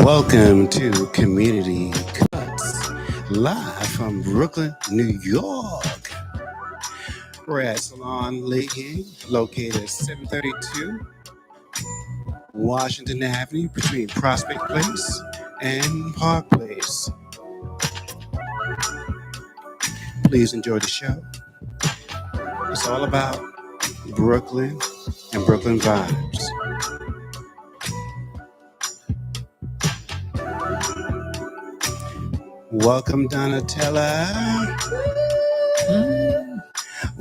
Welcome to Community Cuts, live from Brooklyn, New York. We're at Salon Leahing, located at 732 Washington Ave, between Prospect Place and Park Place. Please enjoy the show. It's all about Brooklyn and Brooklyn vibes. Welcome, Donnatella.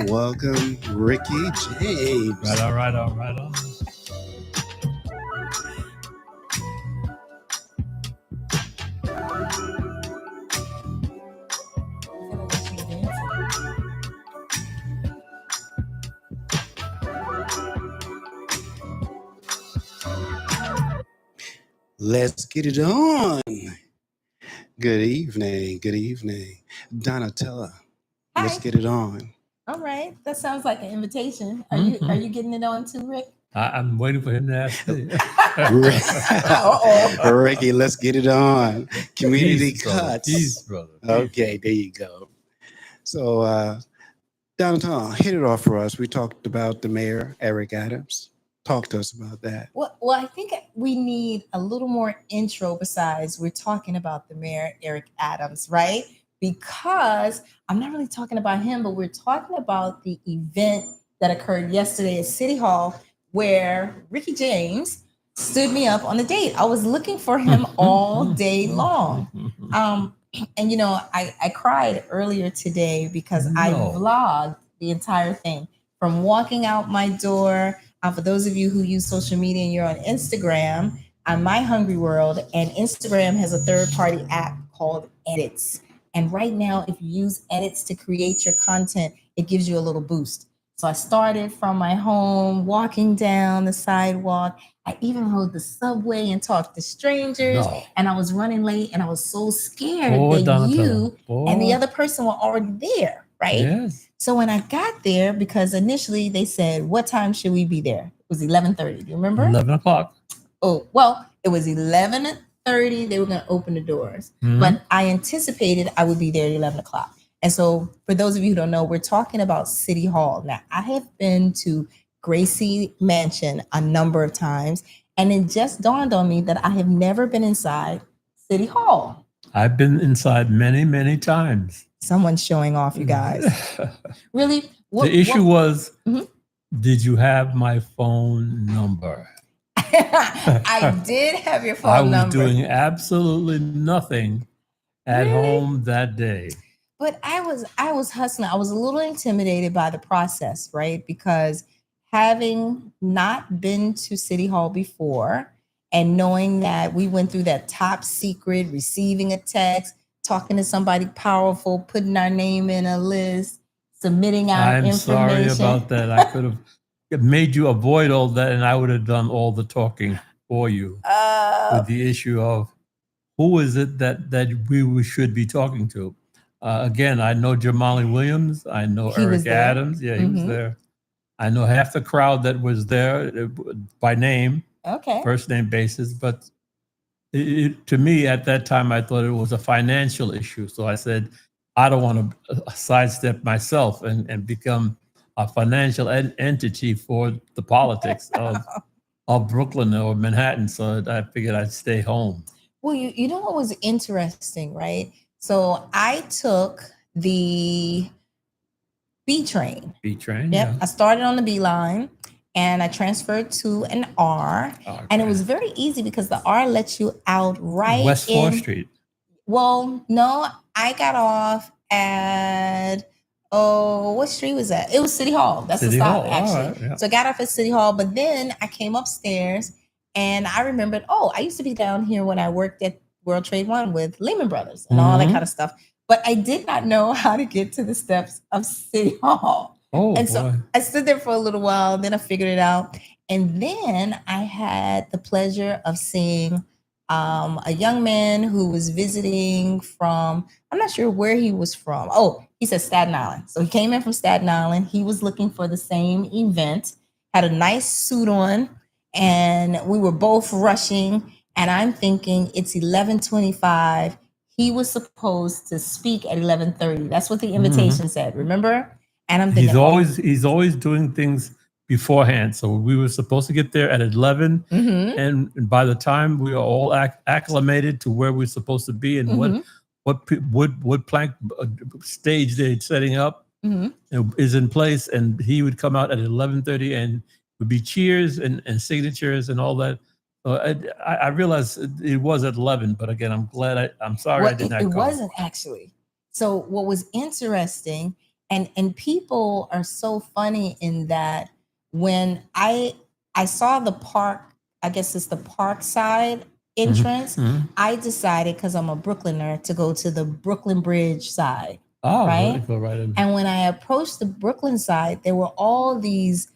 Welcome, Ricky James. Right on. Let's get it on. Good evening. Donnatella, Hi. let's get it on. All right. That sounds like an invitation. Are you getting it on too, Rick? I'm waiting for him to ask me. Ricky, let's get it on. Community Peace, Cuts. brother. Okay, there you go. So, Donnatella, hit it off for us. We talked about the mayor, Eric Adams. Talk to us about that. Well, I think we need a little more intro besides we're talking about the mayor, Eric Adams, right? Because I'm not really talking about him, but we're talking about the event that occurred yesterday at City Hall where Ricky James stood me up on a date. I was looking for him all day long. And, you know, I cried earlier today because I vlogged the entire thing from walking out my door. For those of you who use social media and you're on Instagram, I'm MyHungryWorld, and Instagram has a third-party app called Edits. And right now, if you use Edits to create your content, it gives you a little boost. So I started from my home, walking down the sidewalk. I even rode the subway and talked to strangers. And I was running late, and I was so scared that you and the other person were already there, right? Yes. So when I got there, because initially they said, what time should we be there? It was 11:30. Do you remember? 11 o'clock. Oh, well, it was 11:30. They were going to open the doors. But I anticipated I would be there at 11 o'clock. And so for those of you who don't know, we're talking about City Hall. Now, I have been to Gracie Mansion a number of times, and it just dawned on me that I have never been inside City Hall. I've been inside many, many times. Someone's showing off, you guys. Really? The issue was, did you have my phone number? I did have your phone number. I was doing absolutely nothing at home that day. But I was hustling. I was a little intimidated by the process, right? Because having not been to City Hall before and knowing that we went through that top secret, receiving a text, talking to somebody powerful, putting our name in a list, submitting our information. I'm sorry about that. I could have made you avoid all that, and I would have done all the talking for you with the issue of who is it that we should be talking to. Again, I know Jamali Williams. I know Eric Adams. Yeah, he was there. I know half the crowd that was there by name, first name basis. But to me, at that time, I thought it was a financial issue. So I said, I don't want to sidestep myself and become a financial entity for the politics of Brooklyn or Manhattan. So I figured I'd stay home. Well, you know what was interesting, right? So I took the B train. Yeah. I started on the B line and I transferred to an R. Okay. And it was very easy because the R lets you out right West 4th Street. Well, no, I got off at, what street was that? It was City Hall. That's City the stop, Hall. Actually. Right, yeah. So I got off at City Hall, but then I came upstairs and I remembered, I used to be down here when I worked at World Trade One with Lehman Brothers and all that kind of stuff. But I did not know how to get to the steps of City Hall. So I stood there for a little while, then I figured it out. And then I had the pleasure of seeing a young man who was visiting from, I'm not sure where he was from. He said Staten Island. So he came in from Staten Island. He was looking for the same event, had a nice suit on, and we were both rushing. And I'm thinking it's 11:25. He was supposed to speak at 11:30. That's what the invitation said. Remember? And I'm thinking, he's always doing things beforehand. So we were supposed to get there at 11, and by the time we are all acclimated to where we're supposed to be and what plank stage they're setting up is in place, and he would come out at 11:30, and would be cheers and signatures and all that. So I realized it was at 11, but again, I'm sorry I did not go. It wasn't actually. So what was interesting, and people are so funny in that when I saw the park, I guess it's the park side entrance, I decided, because I'm a Brooklyner, to go to the Brooklyn Bridge side. Oh, right? Go right in. And when I approached the Brooklyn side, there were all these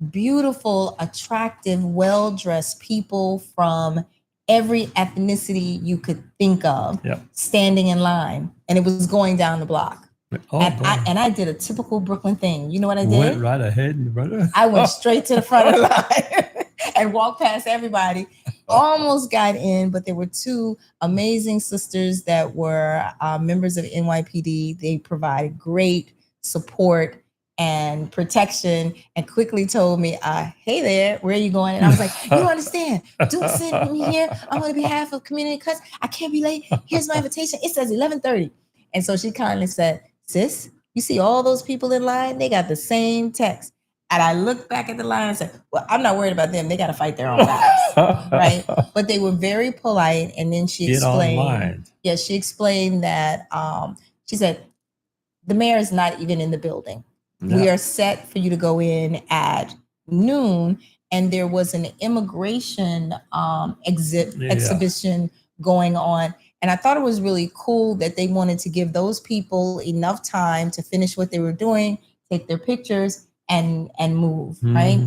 beautiful, attractive, well-dressed people from every ethnicity you could think of standing in line, and it was going down the block. And I did a typical Brooklyn thing. You know what I did? Went right ahead. I went straight to the front of the line and walked past everybody. Almost got in, but there were two amazing sisters that were members of NYPD. They provided great support and protection, and quickly told me, hey there, where are you going? And I was like, you don't understand. Don't send me here. I'm on behalf of Community Cuts. I can't be late. Here's my invitation. It says 11:30. And so she kindly said, sis, you see all those people in line? They got the same text. And I looked back at the line and said, well, I'm not worried about them. They got to fight their own battles, right? But they were very polite. And then she explained, she explained that, she said, the mayor is not even in the building. No. We are set for you to go in at noon. And there was an immigration exhibition going on. And I thought it was really cool that they wanted to give those people enough time to finish what they were doing, take their pictures, and move, right?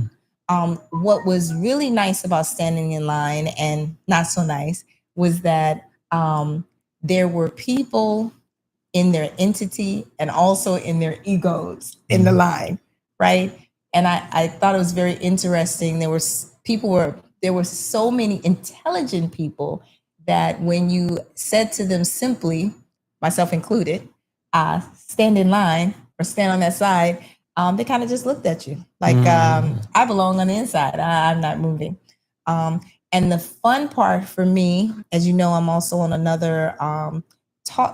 What was really nice about standing in line, and not so nice, was that there were people in their entity and also in their egos in the line, right? And I thought it was very interesting. There were so many intelligent people that when you said to them simply, myself included, stand in line or stand on that side, they kind of just looked at you like, I belong on the inside. I'm not moving. And the fun part for me, as you know, I'm also on another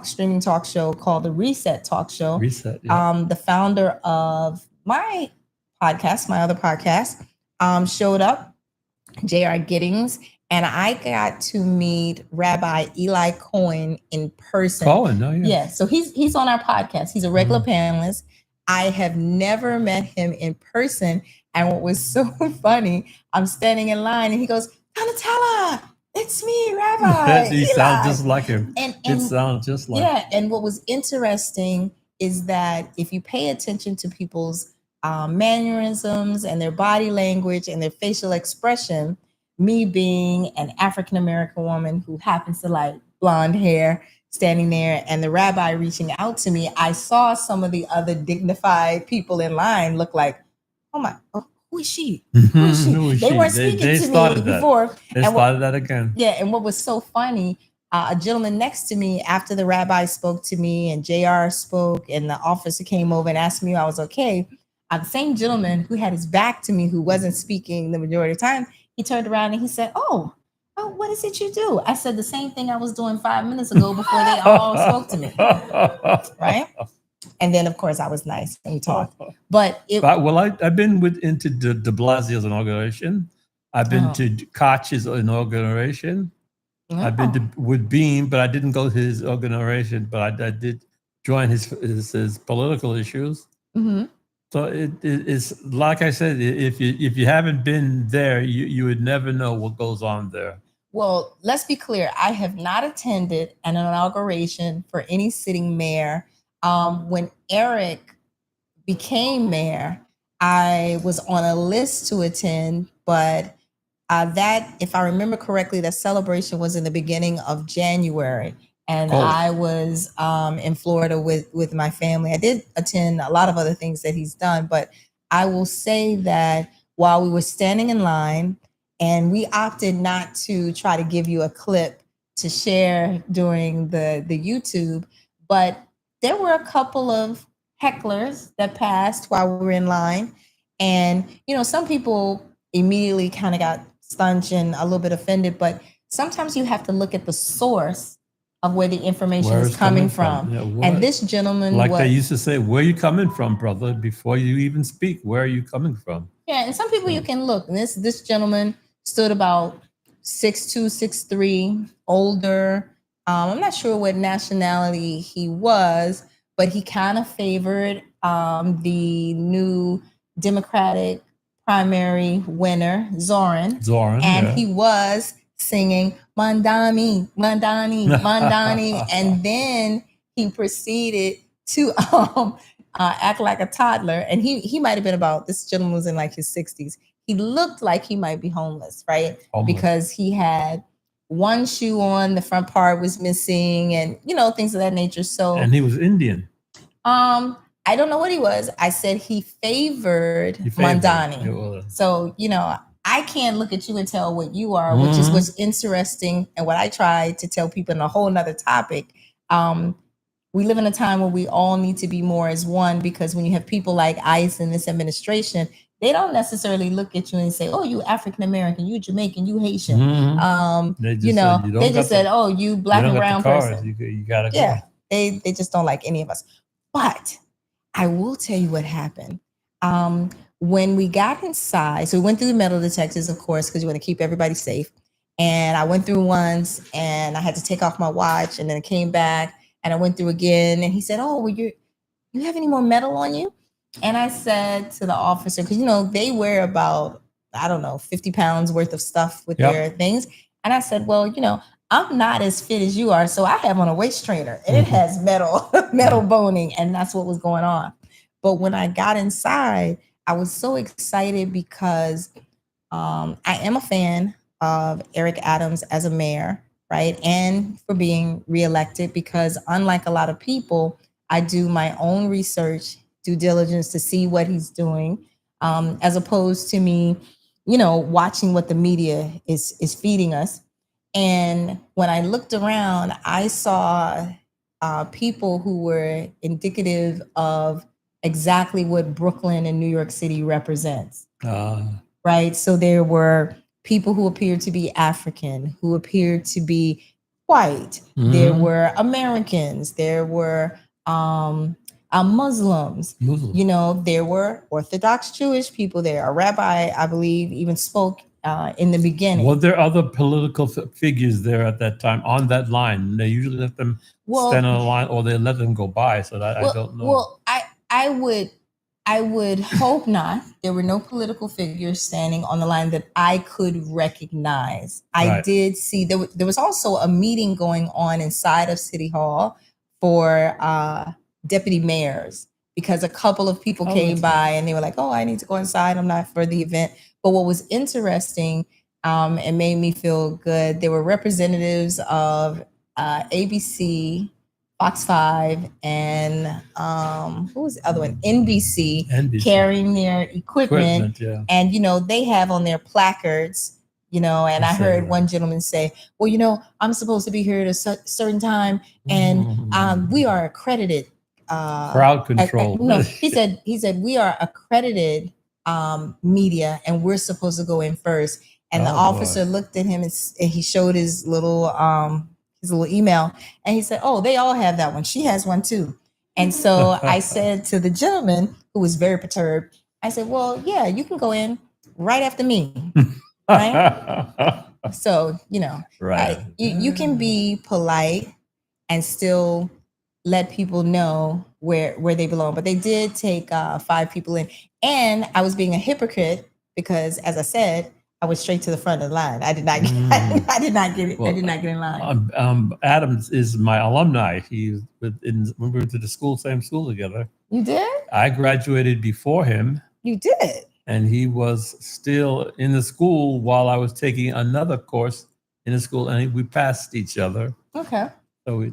streaming talk show called the Reset Talk Show. Reset, yeah. The founder of my podcast, my other podcast, showed up, J.R. Giddings, and I got to meet Rabbi Eli Cohen in person. Cohen, no, yeah. So he's on our podcast. He's a regular panelist. I have never met him in person. And what was so funny, I'm standing in line and he goes, Donnatella, it's me, Rabbi. He sounds just like him. And it sounds just like him. Yeah, and what was interesting is that if you pay attention to people's mannerisms and their body language and their facial expression, me being an African-American woman who happens to like blonde hair standing there and the rabbi reaching out to me, I saw some of the other dignified people in line look like, who is she? Who is she? They weren't speaking to me before. They started that again. Yeah, and what was so funny, a gentleman next to me, after the rabbi spoke to me and JR spoke and the officer came over and asked me if I was okay, the same gentleman who had his back to me, who wasn't speaking the majority of the time, he turned around and he said, oh, what is it you do? I said the same thing I was doing 5 minutes ago before they all spoke to me, right? And then, of course, I was nice and we talked. But I've been into de Blasio's inauguration. I've been to Koch's inauguration. I've been with Beam, but I didn't go to his inauguration. But I did join his political issues. Mm-hmm. So it's like I said, if you haven't been there, you would never know what goes on there. Well, let's be clear. I have not attended an inauguration for any sitting mayor. When Eric became mayor, I was on a list to attend, but that, if I remember correctly, that celebration was in the beginning of January. And I was in Florida with my family. I did attend a lot of other things that he's done, but I will say that while we were standing in line And we opted not to try to give you a clip to share during the YouTube, but there were a couple of hecklers that passed while we were in line. And, you know, some people immediately kind of got stunned and a little bit offended, but sometimes you have to look at the source of where the information is coming from. Yeah, and this gentleman like they used to say, where are you coming from, brother? Before you even speak, where are you coming from? Yeah, and some people you can look. And this gentleman stood about 6'2", 6'3", older. I'm not sure what nationality he was, but he kind of favored the new Democratic primary winner, Zoran. And he was singing Mandani, Mandani, Mandani. And then he proceeded to act like a toddler. And he might have been this gentleman was in like his 60s. He looked like he might be homeless, right? Because he had one shoe on, the front part was missing, and you know, things of that nature. So, and he was Indian. I don't know what he was. I said he favored Mandani. So, you know, I can't look at you and tell what you are, which is what's interesting. And what I try to tell people in a whole nother topic. We live in a time where we all need to be more as one, because when you have people like ICE in this administration, they don't necessarily look at you and say, oh, you African-American, you Jamaican, you Haitian. They just said, oh, you black and brown person. You gotta go. They just don't like any of us. But I will tell you what happened. When we got inside, so we went through the metal detectors, of course, because you want to keep everybody safe. And I went through once and I had to take off my watch, and then I came back and I went through again. And he said, oh, well, you have any more metal on you? And I said to the officer, because, you know, they wear about, 50 pounds worth of stuff with their things. And I said, well, you know, I'm not as fit as you are. So I have on a waist trainer and it has metal boning. And that's what was going on. But when I got inside, I was so excited because I am a fan of Eric Adams as a mayor, right? And for being reelected, because unlike a lot of people, I do my own research, due diligence to see what he's doing, as opposed to me, you know, watching what the media is feeding us. And when I looked around, I saw people who were indicative of exactly what Brooklyn and New York City represents. Right? So there were people who appeared to be African, who appeared to be white. There were Americans. There were Muslims. You know, there were Orthodox Jewish people there. A rabbi, I believe, even spoke in the beginning. Were there other political figures there at that time on that line? They usually let them stand on the line, or they let them go by. So that I don't know. Well, I would hope not. There were no political figures standing on the line that I could recognize. I did see there was also a meeting going on inside of City Hall for deputy mayors, because a couple of people came by and they were like, oh, I need to go inside. I'm not for the event. But what was interesting and made me feel good, there were representatives of ABC, Fox 5, and who was the other one? NBC. Carrying their equipment. And, you know, they have on their placards, you know, and I heard one gentleman say, well, you know, I'm supposed to be here at a certain time, and we are accredited. Crowd control. No, he said we are accredited media, and we're supposed to go in first. And the officer looked at him and he showed his little email, and he said, oh, they all have that one. She has one too. And so I said to the gentleman, who was very perturbed, I said, well, yeah, you can go in right after me. Right? So, you know, you can be polite and still let people know where they belong. But they did take 5 people in. And I was being a hypocrite because, as I said, I was straight to the front of the line. I did not get it. Well, I did not get in line. Adams is my alumni. When we went to the same school together. You did? I graduated before him. You did? And he was still in the school while I was taking another course in the school, and we passed each other. Okay. So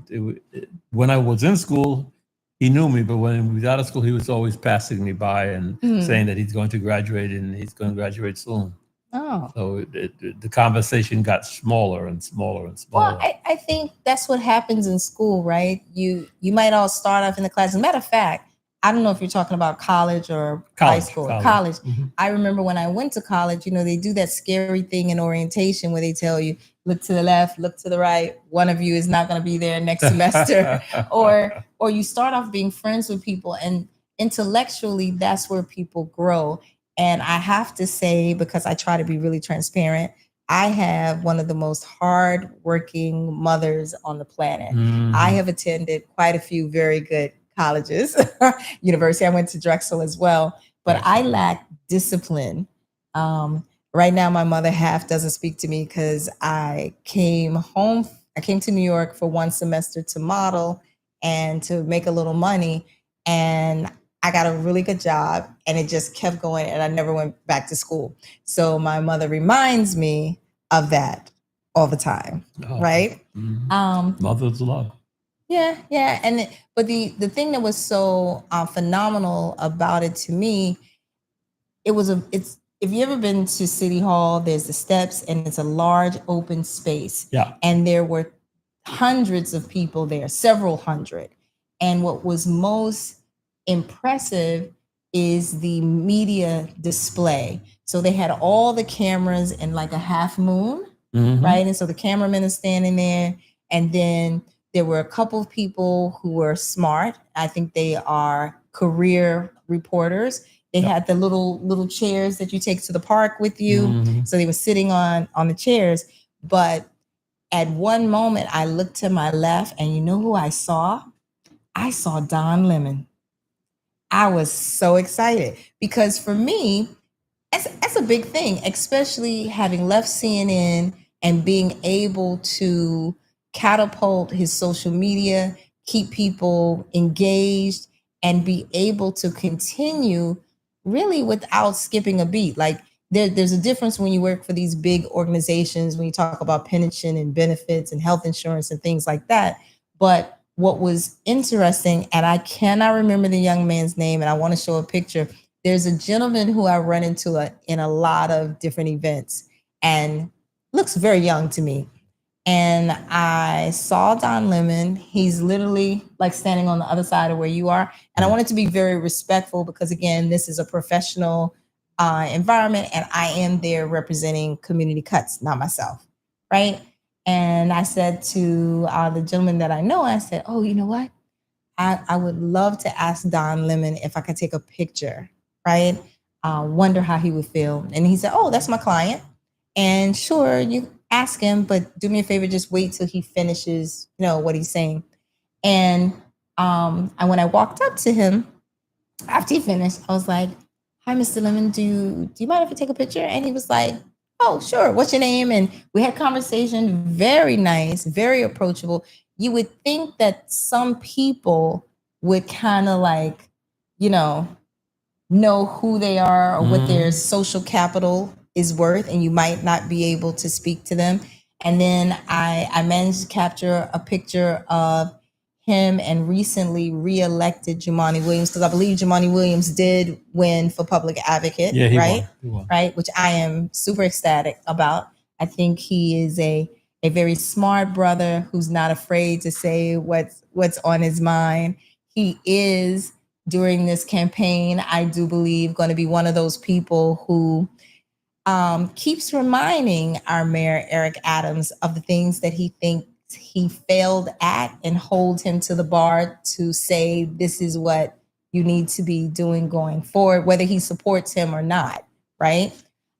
when I was in school, he knew me, but when we was out of school, he was always passing me by and saying that he's going to graduate and he's going to graduate soon. Oh. So the conversation got smaller and smaller and smaller. Well, I think that's what happens in school, right? You might all start off in the class. As a matter of fact, I don't know if you're talking about college or high school. College. Mm-hmm. I remember when I went to college, they do that scary thing in orientation where they tell you, look to the left, look to the right. One of you is not going to be there next semester. or you start off being friends with people, and intellectually, that's where people grow. And I have to say, because I try to be really transparent, I have one of the most hardworking mothers on the planet. Mm-hmm. I have attended quite a few very good colleges, university. I went to Drexel as well, but I lack discipline. Right now, my mother half doesn't speak to me because I came to New York for one semester to model and to make a little money. And I got a really good job, and it just kept going, and I never went back to school. So my mother reminds me of that all the time, right? Mm-hmm. Mother's love. Yeah. But the thing that was so phenomenal about it to me, it's if you ever been to City Hall, there's the steps, and it's a large open space. Yeah. And there were hundreds of people there, several hundred. And what was most impressive is the media display. So they had all the cameras in like a half moon, mm-hmm. right? And so the cameraman is standing there, and then there were a couple of people who were smart. I think they are career reporters. They had the little chairs that you take to the park with you. Mm-hmm. So they were sitting on the chairs. But at one moment, I looked to my left, and you know who I saw? I saw Don Lemon. I was so excited because for me, that's a big thing, especially having left CNN and being able to catapult his social media, keep people engaged, and be able to continue really without skipping a beat. Like there's a difference when you work for these big organizations, when you talk about pension and benefits and health insurance and things like that. But what was interesting, and I cannot remember the young man's name, and I want to show a picture. There's a gentleman who I run into in a lot of different events and looks very young to me. And I saw Don Lemon. He's literally like standing on the other side of where you are. And I wanted to be very respectful because, again, this is a professional environment, and I am there representing Community Cuts, not myself, right? And I said to the gentleman that I know, I said, oh, you know what? I would love to ask Don Lemon if I could take a picture, right? Wonder how he would feel. And he said, oh, that's my client. And sure, you ask him, but do me a favor, just wait till he finishes, what he's saying. And when I walked up to him, after he finished, I was like, hi, Mr. Lemon, do you mind if I take a picture? And he was like, oh, sure. What's your name? And we had conversation, very nice, very approachable. You would think that some people would kind of like, know who they are or what their social capital is worth, and you might not be able to speak to them. And then I managed to capture a picture of him and recently re-elected Jumaane Williams, because I believe Jumaane Williams did win for public advocate, right? He won. Right, which I am super ecstatic about. I think he is a very smart brother who's not afraid to say what's on his mind. He is, during this campaign, I do believe, going to be one of those people who keeps reminding our Mayor Eric Adams of the things that he thinks he failed at, and holds him to the bar to say, this is what you need to be doing going forward, whether he supports him or not, right?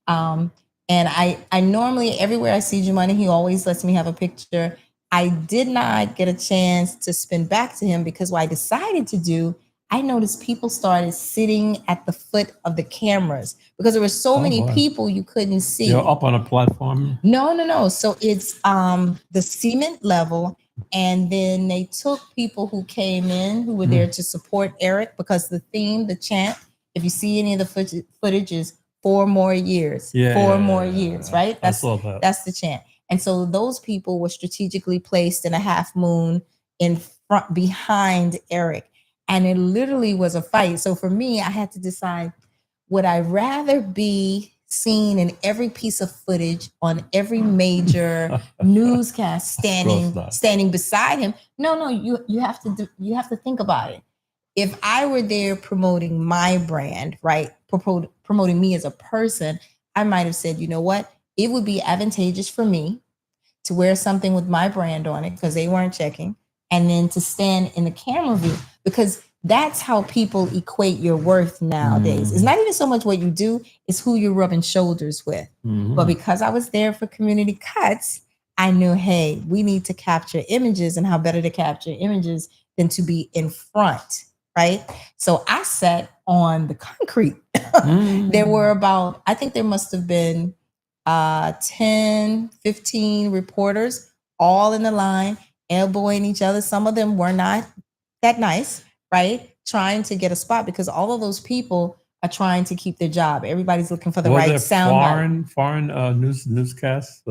And I normally, everywhere I see Jumaane, he always lets me have a picture. I did not get a chance to spin back to him because what I decided to do, I noticed people started sitting at the foot of the cameras because there were so many people you couldn't see. You're up on a platform? No. So it's the cement level. And then they took people who came in who were there to support Eric, because the theme, the chant, if you see any of the footage, is 4 more years, 4 more years, right? That's the chant. And so those people were strategically placed in a half moon in front, behind Eric. And it literally was a fight. So for me, I had to decide, would I rather be seen in every piece of footage on every major newscast standing beside him. No, you have to think about it. If I were there promoting my brand, right, promoting me as a person, I might have said, you know what, it would be advantageous for me to wear something with my brand on it because they weren't checking, and then to stand in the camera view, because that's how people equate your worth nowadays. It's not even so much what you do, it's who you're rubbing shoulders with. But because I was there for Community Cuts, I knew, hey, we need to capture images, and how better to capture images than to be in front, right? So I sat on the concrete. There were about, I think there must have been 10, 15 reporters all in the line, elbowing each other. Some of them were not that nice, right? Trying to get a spot, because all of those people are trying to keep their job. Everybody's looking for the right sound. Foreign newscasts,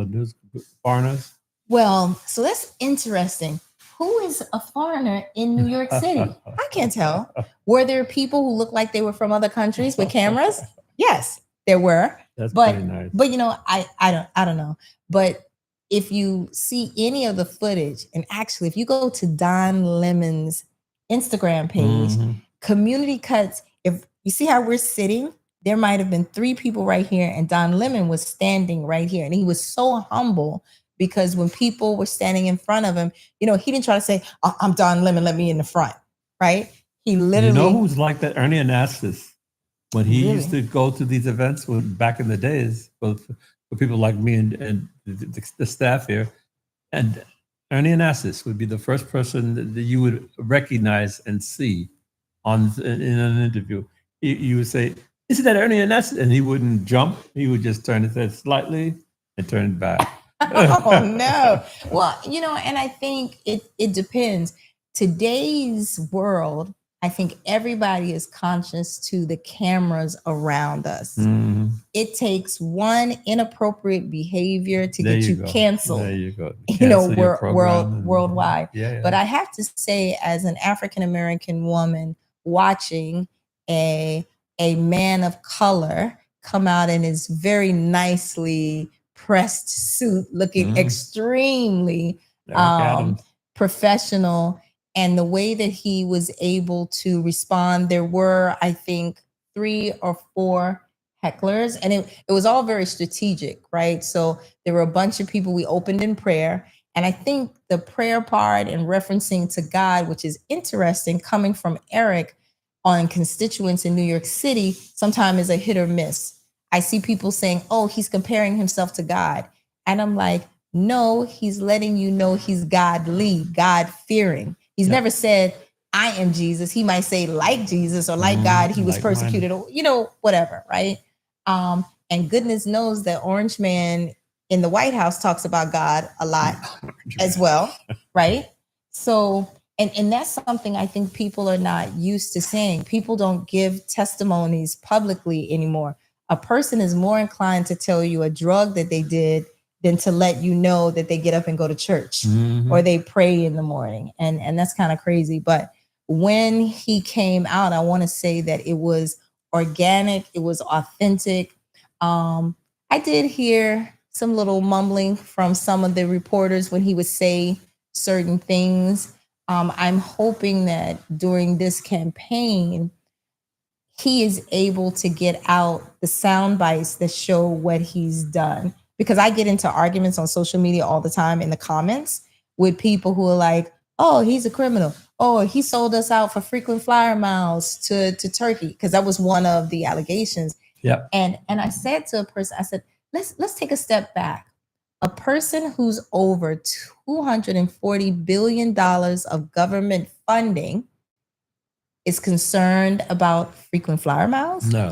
foreigners? Well, so that's interesting. Who is a foreigner in New York City? I can't tell. Were there people who looked like they were from other countries with cameras? Yes, there were. That's pretty nice. But you know, I don't know. But if you see any of the footage, and actually if you go to Don Lemon's Instagram page, Community Cuts, if you see how we're sitting, there might have been 3 people right here, and Don Lemon was standing right here. And he was so humble, because when people were standing in front of him, you know, he didn't try to say, oh, I'm Don Lemon, let me in the front, right? He literally— You know who's like that? Ernie Anastas. When he used to go to these events back in the days, for people like me and the staff here, and Ernie Anastas would be the first person that you would recognize and see in an interview. You would say, "Isn't that Ernie Anastas?" And he wouldn't jump. He would just turn his head slightly and turn it back. Oh no. Well, you know, and I think it depends. Today's world, I think everybody is conscious to the cameras around us. It takes one inappropriate behavior to get you canceled. There you go. You know, worldwide. Yeah. But I have to say, as an African-American woman watching a man of color come out in his very nicely pressed suit, looking extremely professional, and the way that he was able to respond, there were, I think, 3 or 4 hecklers, and it was all very strategic, right? So there were a bunch of people. We opened in prayer, and I think the prayer part and referencing to God, which is interesting, coming from Eric on constituents in New York City, sometimes is a hit or miss. I see people saying, oh, he's comparing himself to God. And I'm like, no, he's letting you know he's godly, God-fearing. He's never said, I am Jesus. He might say, like Jesus, or like God, he was persecuted, or, you know, whatever, right? And goodness knows that Orange Man in the White House talks about God a lot as well, right? So, and that's something I think people are not used to saying. People don't give testimonies publicly anymore. A person is more inclined to tell you a drug that they did than to let you know that they get up and go to church or they pray in the morning. And that's kind of crazy. But when he came out, I want to say that it was organic. It was authentic. I did hear some little mumbling from some of the reporters when he would say certain things. I'm hoping that during this campaign, he is able to get out the sound bites that show what he's done. Because I get into arguments on social media all the time in the comments with people who are like, oh, he's a criminal. Oh, he sold us out for frequent flyer miles to Turkey. Because that was one of the allegations. Yeah. And I said to a person, I said, let's take a step back. A person who's over $240 billion of government funding is concerned about frequent flyer miles? No.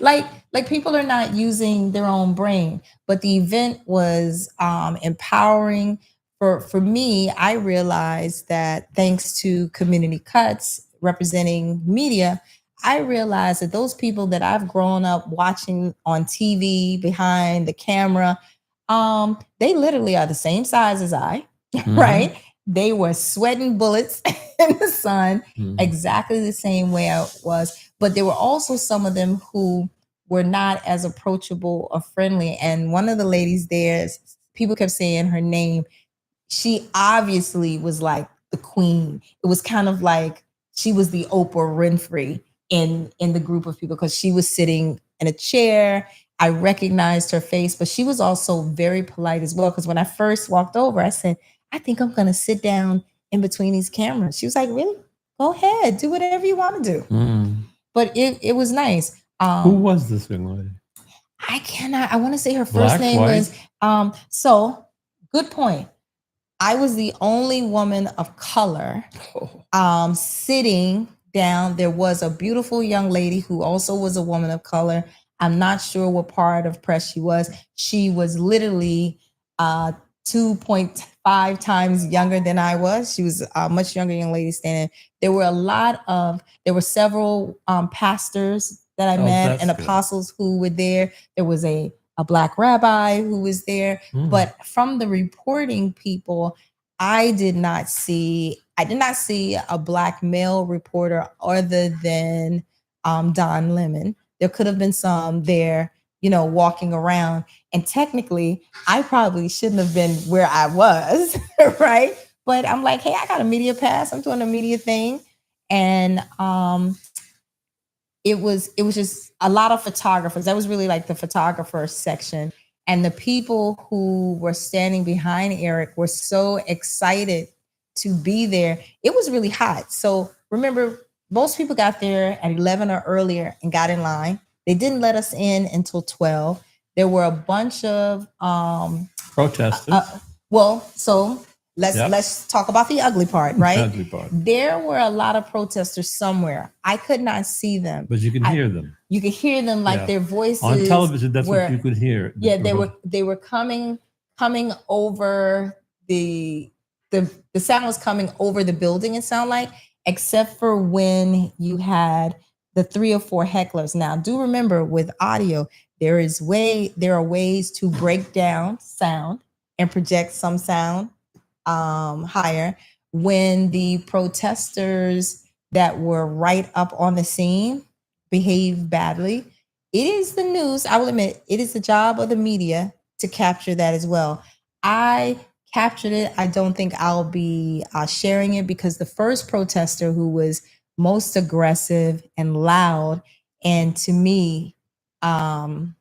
like people are not using their own brain. But the event was empowering. For me, I realized that thanks to Community Cuts representing media, I realized that those people that I've grown up watching on TV behind the camera, they literally are the same size as I, right? They were sweating bullets in the sun, exactly the same way I was. But there were also some of them who were not as approachable or friendly. And one of the ladies there, people kept saying her name. She obviously was like the queen. It was kind of like she was the Oprah Winfrey in the group of people, because she was sitting in a chair. I recognized her face, but she was also very polite as well. Because when I first walked over, I said, I think I'm going to sit down in between these cameras. She was like, really? Go ahead, do whatever you want to do. But it was nice. Who was this young lady? I want to say her first Black, name white? was, so good point. I was the only woman of color sitting down. There was a beautiful young lady who also was a woman of color. I'm not sure what part of press she was. She was literally 2.5 times younger than I was. She was a much younger young lady standing. There were several pastors that I met and apostles who were there. There was a black rabbi who was there. But from the reporting people, I did not see a black male reporter other than Don Lemon. There could have been some there, walking around. And technically, I probably shouldn't have been where I was, right? But I'm like, hey, I got a media pass. I'm doing a media thing. And it was just a lot of photographers. That was really like the photographer section. And the people who were standing behind Eric were so excited to be there. It was really hot. So remember, most people got there at 11 or earlier and got in line. They didn't let us in until 12. There were a bunch of protesters. Let's talk about the ugly part, right? The ugly part. There were a lot of protesters somewhere. I could not see them, but you can hear them. You could hear them, like their voices on television. That's what you could hear. Yeah, they were coming over the sound was coming over the building. It sounded like, except for when you had the 3 or 4 hecklers. Now, do remember, with audio, there are ways to break down sound and project some sound higher. When the protesters that were right up on the scene behaved badly, it is the news. I will admit, it is the job of the media to capture that as well. I captured it. I don't think I'll be sharing it, because the first protester who was most aggressive and loud, and to me, I don't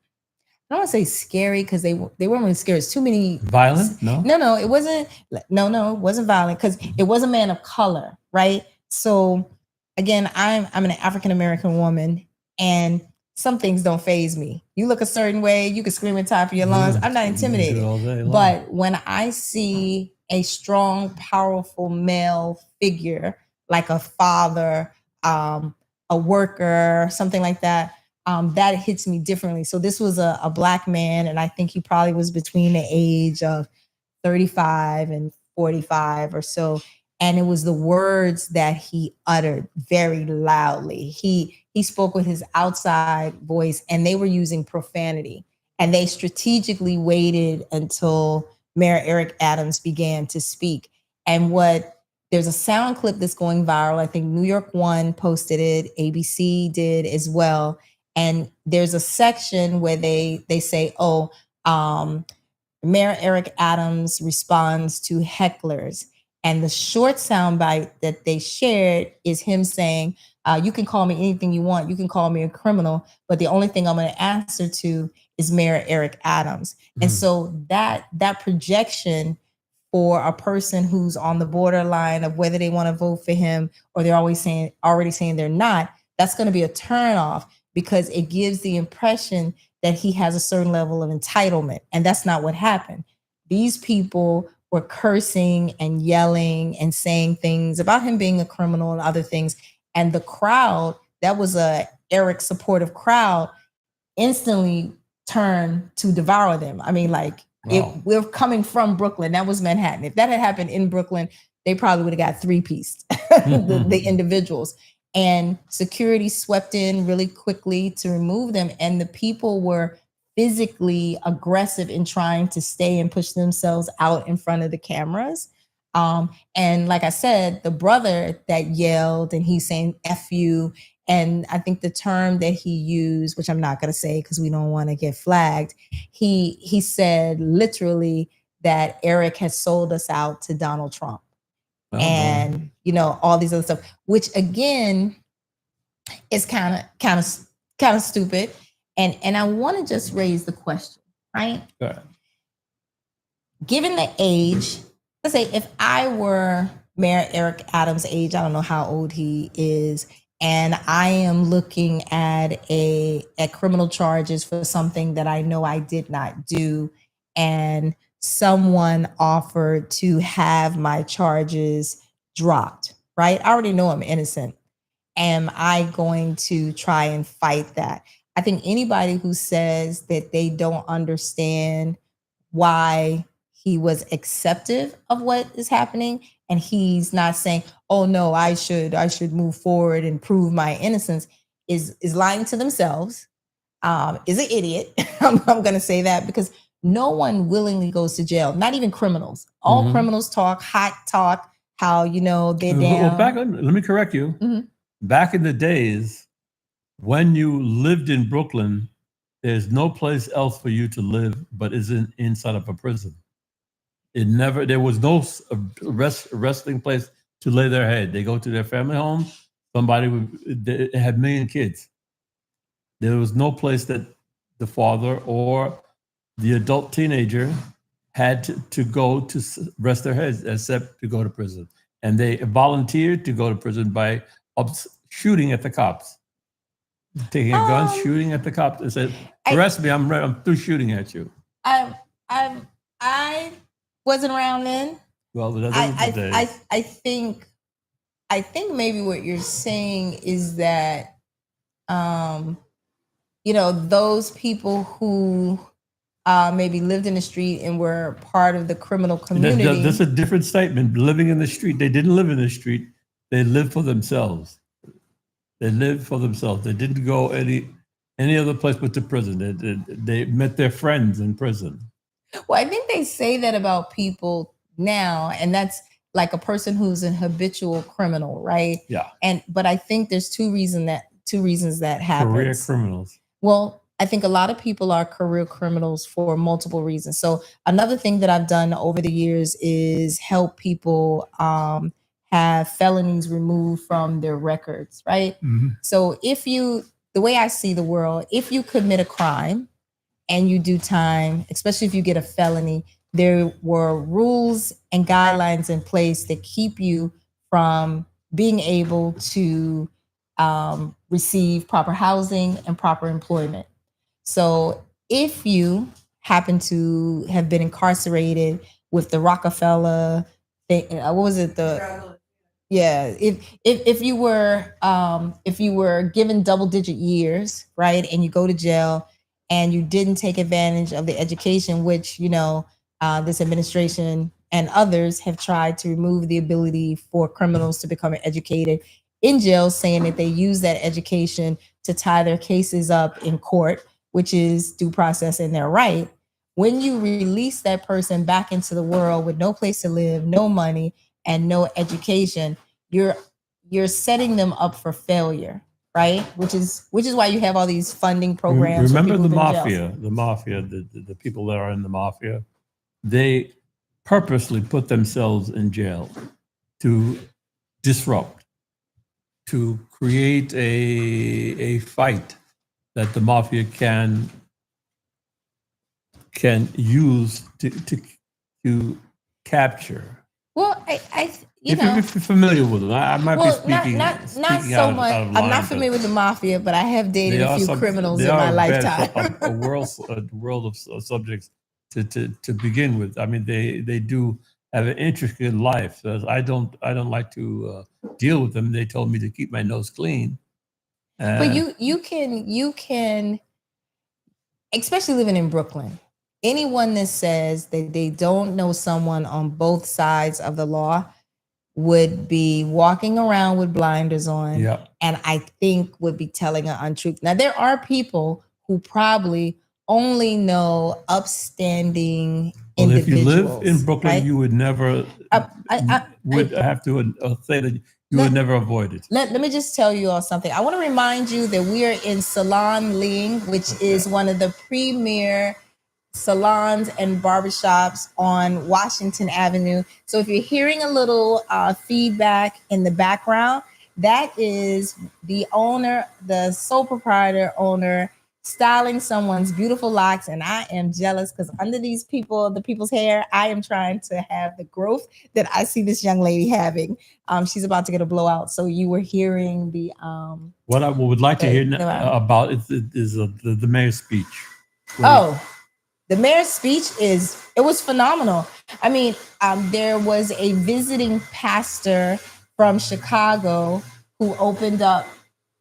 want to say scary, because they weren't really scary. It's too many. Violent? No, it wasn't. No, it wasn't violent, because it was a man of color, right? So again, I'm an African-American woman, and some things don't faze me. You look a certain way, you can scream at the top of your lungs. I'm not intimidated. But when I see a strong, powerful male figure, like a father, a worker, something like that, that hits me differently. So this was a black man, and I think he probably was between the age of 35 and 45 or so. And it was the words that he uttered very loudly. He spoke with his outside voice, and they were using profanity. And they strategically waited until Mayor Eric Adams began to speak. And there's a sound clip that's going viral. I think New York One posted it. ABC did as well. And there's a section where they say, Mayor Eric Adams responds to hecklers. And the short soundbite that they shared is him saying, you can call me anything you want. You can call me a criminal, but the only thing I'm going to answer to is Mayor Eric Adams. And so that projection for a person who's on the borderline of whether they want to vote for him or they're already saying they're not, that's going to be a turnoff, because it gives the impression that he has a certain level of entitlement. And that's not what happened. These people were cursing and yelling and saying things about him being a criminal and other things. And the crowd, that was a Eric supportive crowd, instantly turned to devour them. I mean, like, we're coming from Brooklyn. That was Manhattan. If that had happened in Brooklyn, they probably would have got 3-pieced, the individuals. And security swept in really quickly to remove them. And the people were physically aggressive in trying to stay and push themselves out in front of the cameras. And like I said, the brother that yelled and he's saying F you And I think the term that he used, which I'm not going to say because we don't want to get flagged, he said literally that Eric has sold us out to Donald Trump. Oh, and you know, all these other stuff, which again is kind of stupid. And I want to just raise the question, right? Right. Given the age, let's say if I were Mayor Eric Adams' age, I don't know how old he is, and I am looking at criminal charges for something that I know I did not do, and someone offered to have my charges dropped, right? I already know I'm innocent. Am I going to try and fight that? I think anybody who says that they don't understand why he was acceptive of what is happening, and he's not saying, oh no, I should move forward and prove my innocence, is lying to themselves, is an idiot. I'm going to say that, because no one willingly goes to jail, not even criminals. All criminals talk, how, you know, they're down. Well, let me correct you. Back in the days, when you lived in Brooklyn, there's no place else for you to live but inside of a prison. There was no resting place to lay their head. They go to their family home. They had a million kids. There was no place that the father or the adult teenager had to go to rest their heads except to go to prison. And they volunteered to go to prison by shooting at the cops. Taking a gun, shooting at the cops, and said, "Arrest me! I'm through shooting at you." I wasn't around then. Well, I think maybe what you're saying is that, you know, those people who maybe lived in the street and were part of the criminal community. That's a different statement. Living in the street, they didn't live in the street. They lived for themselves. They lived for themselves. They didn't go any other place but to prison. They met their friends in prison. Well, I think they say that about people now, and that's like a person who's an habitual criminal, right? Yeah. But I think there's two reasons that happens. Career criminals. Well, I think a lot of people are career criminals for multiple reasons. So another thing that I've done over the years is help people have felonies removed from their records, right? So the way I see the world, if you commit a crime and you do time, especially if you get a felony, there were rules and guidelines in place that keep you from being able to receive proper housing and proper employment. So if you happen to have been incarcerated with the Rockefeller thing, what was it? If you were given double-digit years, right, and you go to jail and you didn't take advantage of the education, which, you know, this administration and others have tried to remove the ability for criminals to become educated in jail, saying that they use that education to tie their cases up in court, which is due process and their right. When you release that person back into the world with no place to live, no money, and no education, you're setting them up for failure, right? Which is why you have all these funding programs. Remember the mafia, the people that are in the mafia, they purposely put themselves in jail to disrupt, to create a fight that the mafia can use to capture. Well, if you're familiar with them, I might be speaking. Not so much. I'm not familiar with the mafia, but I have dated a few criminals in my lifetime. a world of subjects to begin with. I mean, they do have an intricate life. I don't like to deal with them. They told me to keep my nose clean. But you can, especially living in Brooklyn, anyone that says that they don't know someone on both sides of the law would be walking around with blinders on, and I think would be telling an untruth. Now, there are people who probably only know upstanding individuals. If you live in Brooklyn, right? you would never would have to say that You would never avoid it. Let me just tell you all something. I want to remind you that we are in Salon Leahing, which is one of the premier salons and barbershops on Washington Avenue. So if you're hearing a little feedback in the background, that is the owner, the sole proprietor owner, styling someone's beautiful locks. And I am jealous because under these people, the people's hair, I am trying to have the growth that I see this young lady having. She's about to get a blowout. So you were hearing the what I would like to hear about is the mayor's speech. The mayor's speech it was phenomenal. I mean, there was a visiting pastor from Chicago who opened up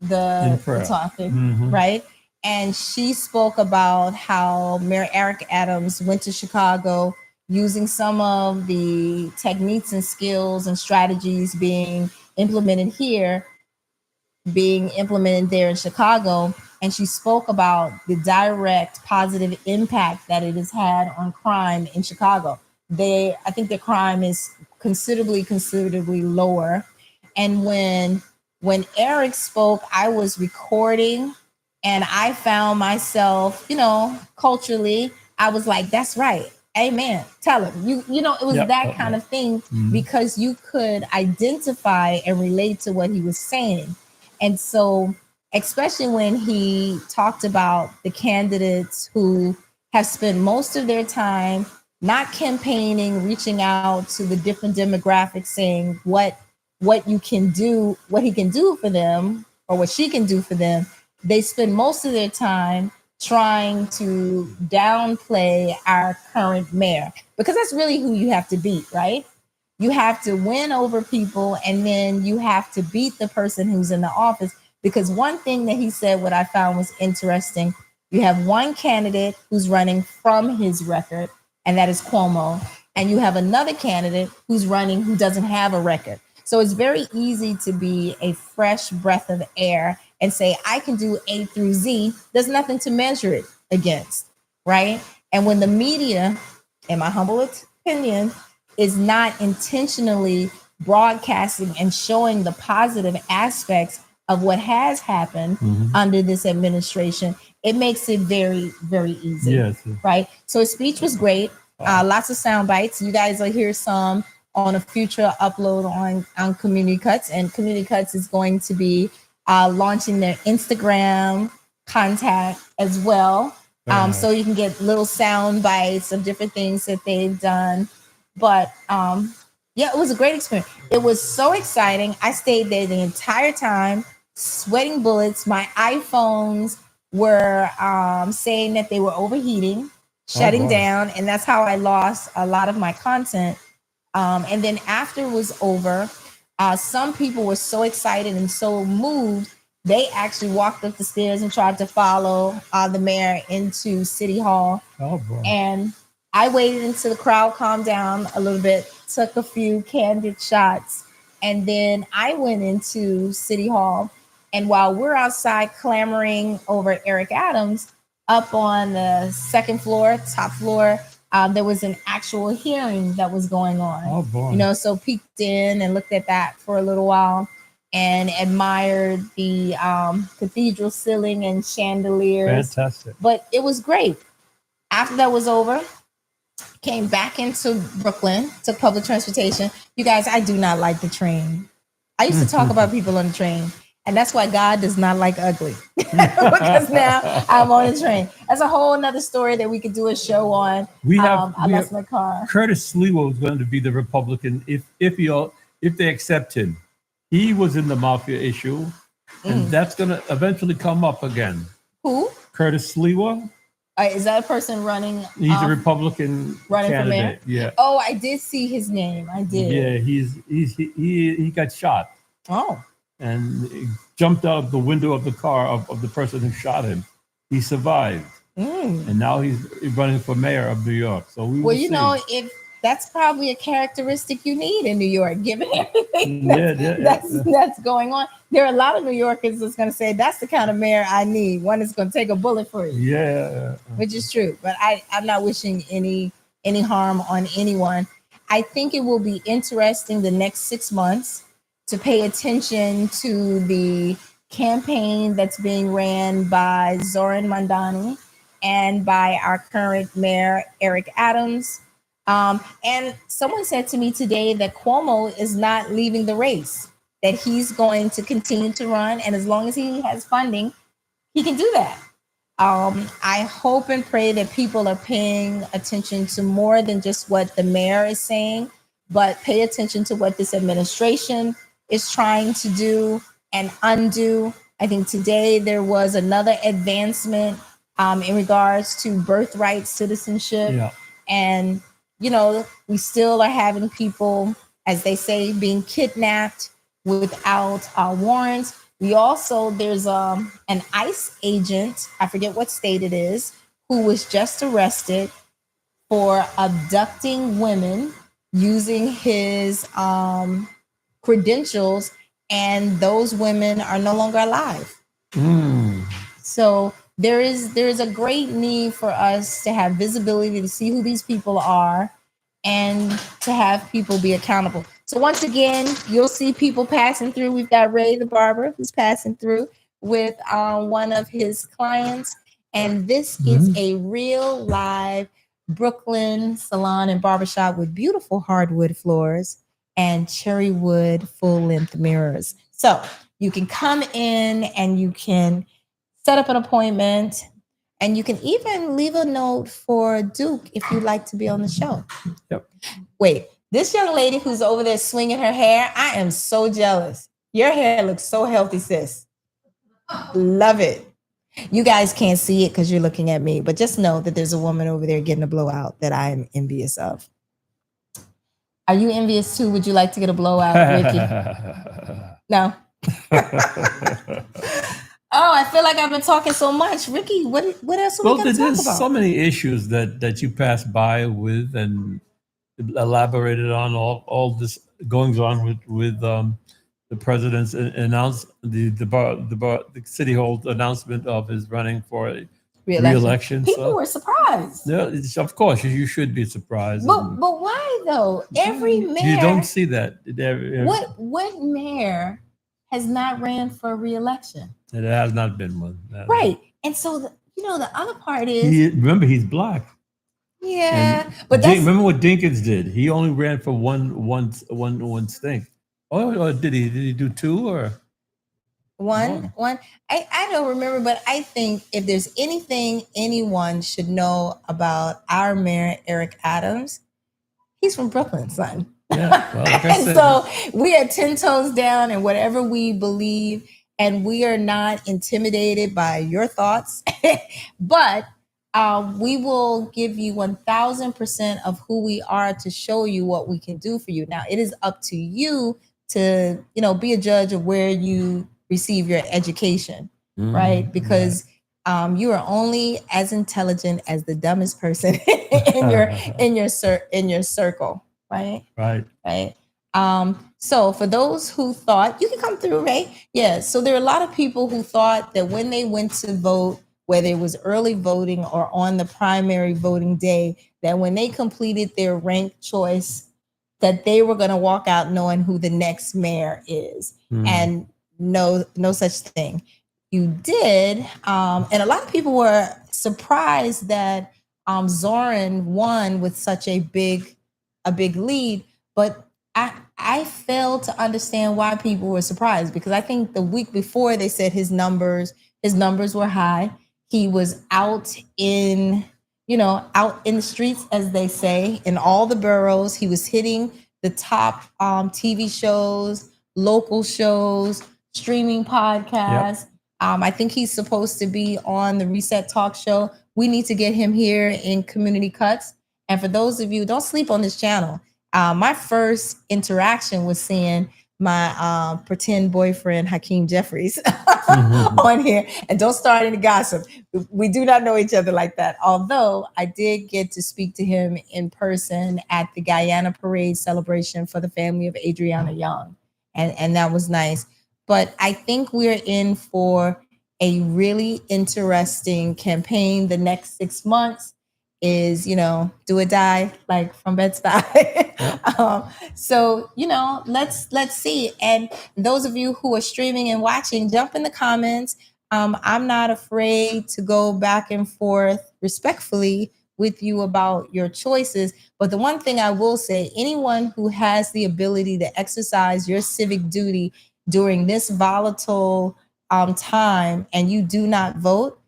the topic, right? And she spoke about how Mayor Eric Adams went to Chicago using some of the techniques and skills and strategies being implemented here, being implemented there in Chicago. And she spoke about the direct positive impact that it has had on crime in Chicago. I think the crime is considerably lower. And when Eric spoke, I was recording and I found myself, culturally, I was like, that's right. Amen. Tell him. It was that kind of thing because you could identify and relate to what he was saying. And so, especially when he talked about the candidates who have spent most of their time not campaigning, reaching out to the different demographics, saying what he can do for them or what she can do for them. They spend most of their time trying to downplay our current mayor because that's really who you have to beat, right? You have to win over people and then you have to beat the person who's in the office. Because one thing that he said, what I found was interesting, you have one candidate who's running from his record, and that is Cuomo. And you have another candidate who's running who doesn't have a record. So it's very easy to be a fresh breath of air and say, I can do A through Z. There's nothing to measure it against, right? And when the media, in my humble opinion, is not intentionally broadcasting and showing the positive aspects of what has happened under this administration, it makes it very, very easy. Yes. Right. So his speech was great. Lots of sound bites. You guys will hear some on a future upload on Community Cuts. And Community Cuts is going to be launching their Instagram contact as well. So you can get little sound bites of different things that they've done. But it was a great experience. It was so exciting. I stayed there the entire time, sweating bullets. My iPhones were saying that they were overheating, shutting down. And that's how I lost a lot of my content. And then after it was over, some people were so excited and so moved, they actually walked up the stairs and tried to follow the mayor into City Hall. Oh, boy. And I waited until the crowd calmed down a little bit, took a few candid shots, and then I went into City Hall. And while we're outside clamoring over Eric Adams, up on the second floor, top floor, there was an actual hearing that was going on. Oh, boy. So peeked in and looked at that for a little while and admired the cathedral ceiling and chandeliers. Fantastic. But it was great. After that was over, came back into Brooklyn, took public transportation. You guys, I do not like the train. I used to talk about people on the train. And that's why God does not like ugly. Because now I'm on a train. That's a whole nother story that we could do a show on. I lost my car. Curtis Sliwa was going to be the Republican if they accept him. He was in the mafia issue, and that's going to eventually come up again. Who? Curtis Sliwa. Is that a person running? He's a Republican running candidate. for mayor? Yeah. Oh, I did see his name. I did. Yeah, he got shot. Oh. And he jumped out of the window of the car of the person who shot him. He survived. And now he's running for mayor of New York. So we will see. If that's probably a characteristic you need in New York, given everything that's going on. There are a lot of New Yorkers that's going to say, that's the kind of mayor I need. One that's going to take a bullet for you. Yeah. Which is true. But I'm not wishing any harm on anyone. I think it will be interesting the next 6 months to pay attention to the campaign that's being ran by Zoran Mandani and by our current mayor, Eric Adams. And someone said to me today that Cuomo is not leaving the race, that he's going to continue to run. And as long as he has funding, he can do that. I hope and pray that people are paying attention to more than just what the mayor is saying, but pay attention to what this administration is trying to do and undo. I think today there was another advancement in regards to birthright citizenship. Yeah. And, you know, we still are having people, as they say, being kidnapped without warrants. We also, there's an ICE agent, I forget what state it is, who was just arrested for abducting women using his credentials, and those women are no longer alive. So there is a great need for us to have visibility, to see who these people are, and to have people be accountable. So once again, you'll see people passing through. We've got Ray the barber who's passing through with one of his clients. And this is a real live Brooklyn salon and barbershop with beautiful hardwood floors and cherry wood full-length mirrors. So you can come in and you can set up an appointment, and you can even leave a note for Duke if you'd like to be on the show. Yep. Wait, this young lady who's over there swinging her hair, I am so jealous. Your hair looks so healthy, sis. Love it. You guys can't see it because you're looking at me, but just know that there's a woman over there getting a blowout that I am envious of. Are you envious too? Would you like to get a blowout, Ricky? No. Oh, I feel like I've been talking so much. Ricky, what else are we going to talk about? There's so many issues that you passed by with and elaborated on all this goings on with the president's the city hall announcement of his running for a re-election. People were surprised. Yeah, of course, you should be surprised. But why though? Every mayor, you don't see that. What mayor has not ran for re-election? It has not been one. Right. And so, the other part is... remember, he's black. Yeah. But that's... Remember what Dinkins did? He only ran for one stink. Or did he? Did he do two or... One. I don't remember, but I think if there's anything anyone should know about our mayor, Eric Adams, he's from Brooklyn, son. Yeah, well, like I said, so we are 10 toes down in whatever we believe, and we are not intimidated by your thoughts, but we will give you 1000% of who we are to show you what we can do for you. Now, it is up to you to, be a judge of where you receive your education, right? Because you are only as intelligent as the dumbest person in your circle. Right. So for those who thought, you can come through, Ray. Yeah. So there are a lot of people who thought that when they went to vote, whether it was early voting or on the primary voting day, that when they completed their ranked choice, that they were going to walk out knowing who the next mayor is. And no such thing. You did. And a lot of people were surprised that Zoran won with such a big lead, but I failed to understand why people were surprised, because I think the week before they said his numbers were high. He was out in the streets, as they say, in all the boroughs. He was hitting the top TV shows, local shows, streaming podcasts. Yep. I think he's supposed to be on the Reset Talk show. We need to get him here in Community Cuts. And for those of you, don't sleep on this channel. My first interaction was seeing my pretend boyfriend, Hakeem Jeffries, on here. And don't start any gossip. We do not know each other like that. Although I did get to speak to him in person at the Guyana Parade celebration for the family of Adriana Young. And that was nice. But I think we're in for a really interesting campaign the next 6 months. is, do or die, like from Bed-Stuy. So, let's see. And those of you who are streaming and watching, jump in the comments. I'm not afraid to go back and forth respectfully with you about your choices. But the one thing I will say, anyone who has the ability to exercise your civic duty during this volatile time and you do not vote,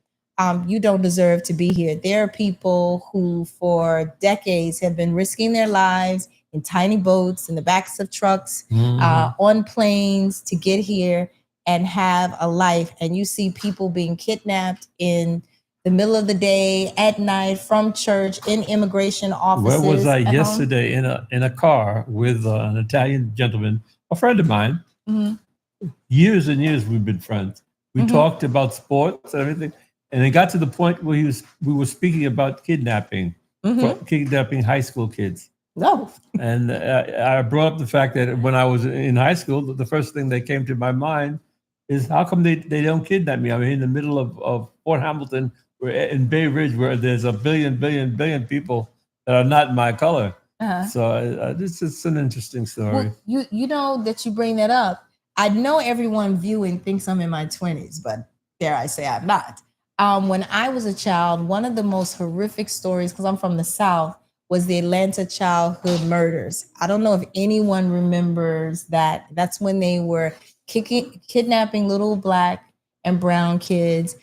you don't deserve to be here. There are people who for decades have been risking their lives in tiny boats, in the backs of trucks, on planes to get here and have a life. And you see people being kidnapped in the middle of the day, at night, from church, in immigration offices. Where was I yesterday in a car with an Italian gentleman, a friend of mine. Years and years we've been friends. We talked about sports and everything. And it got to the point where we were speaking about kidnapping high school kids. No. And I brought up the fact that when I was in high school, the first thing that came to my mind is how come they don't kidnap me? I mean, in the middle of Fort Hamilton, in Bay Ridge, where there's a billion people that are not my color. So this is an interesting story. Well, you know that you bring that up. I know everyone viewing thinks I'm in my 20s, but dare I say I'm not. When I was a child, one of the most horrific stories, because I'm from the South, was the Atlanta childhood murders. I don't know if anyone remembers that. That's when they were kidnapping little Black and brown kids.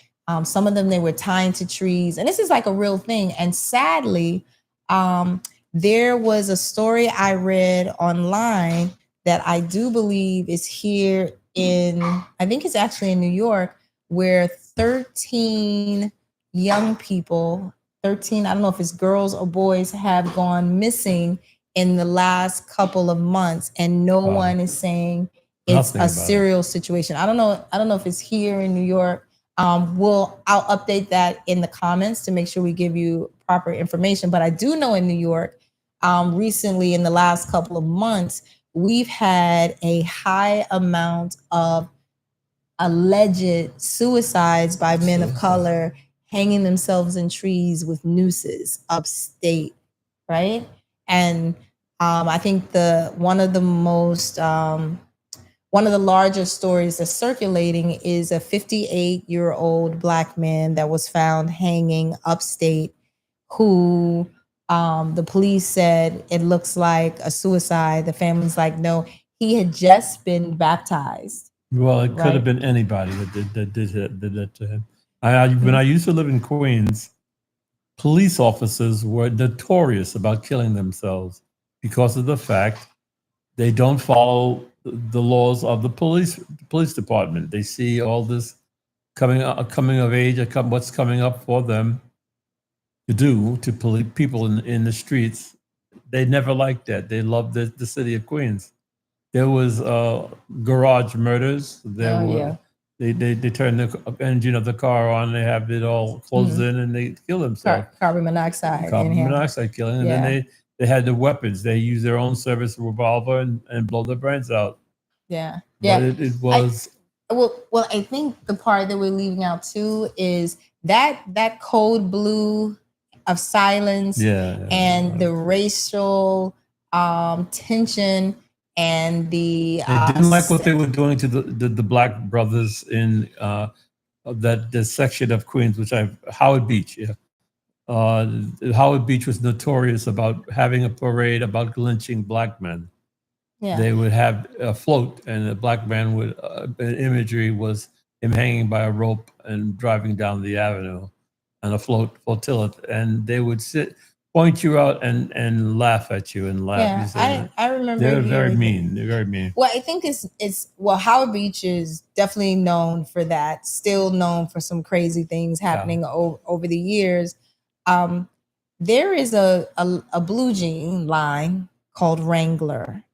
Some of them they were tying to trees. And this is like a real thing. And sadly, there was a story I read online that I do believe is here I think it's actually in New York, where 13 young people, I don't know if it's girls or boys, have gone missing in the last couple of months, and no one is saying it's a serial situation. I don't know if it's here in New York. I'll update that in the comments to make sure we give you proper information. But I do know in New York, recently in the last couple of months, we've had a high amount of alleged suicides by men of color hanging themselves in trees with nooses upstate, right? And I think one of the largest stories that's circulating is a 58-year-old Black man that was found hanging upstate, who the police said it looks like a suicide. The family's like, no, he had just been baptized. Well, it could have been anybody that did that to him. When I used to live in Queens, police officers were notorious about killing themselves because of the fact they don't follow the laws of the police department. They see all this coming of age, what's coming up for them to do to people in the streets. They never liked that. They loved the city of Queens. There was garage murders. They turn the engine of the car on. They have it all closed in, and they kill themselves. Carbon monoxide killing, and then they had the weapons. They used their own service revolver and blow their brains out. Yeah. But it was. Well, I think the part that we're leaving out too is that code blue of silence and the racial tension. And they didn't like what they were doing to the Black brothers in the section of Queens, Howard Beach. Howard Beach was notorious about having a parade about lynching Black men. Yeah. They would have a float, and the Black man would imagery was him hanging by a rope and driving down the avenue on a flotilla, and they would point you out and laugh at you and laugh. Yeah, I remember. They're very mean. They're very mean. Well, I think Howard Beach is definitely known for that. Still known for some crazy things happening over the years. There is a blue jean line called Wrangler,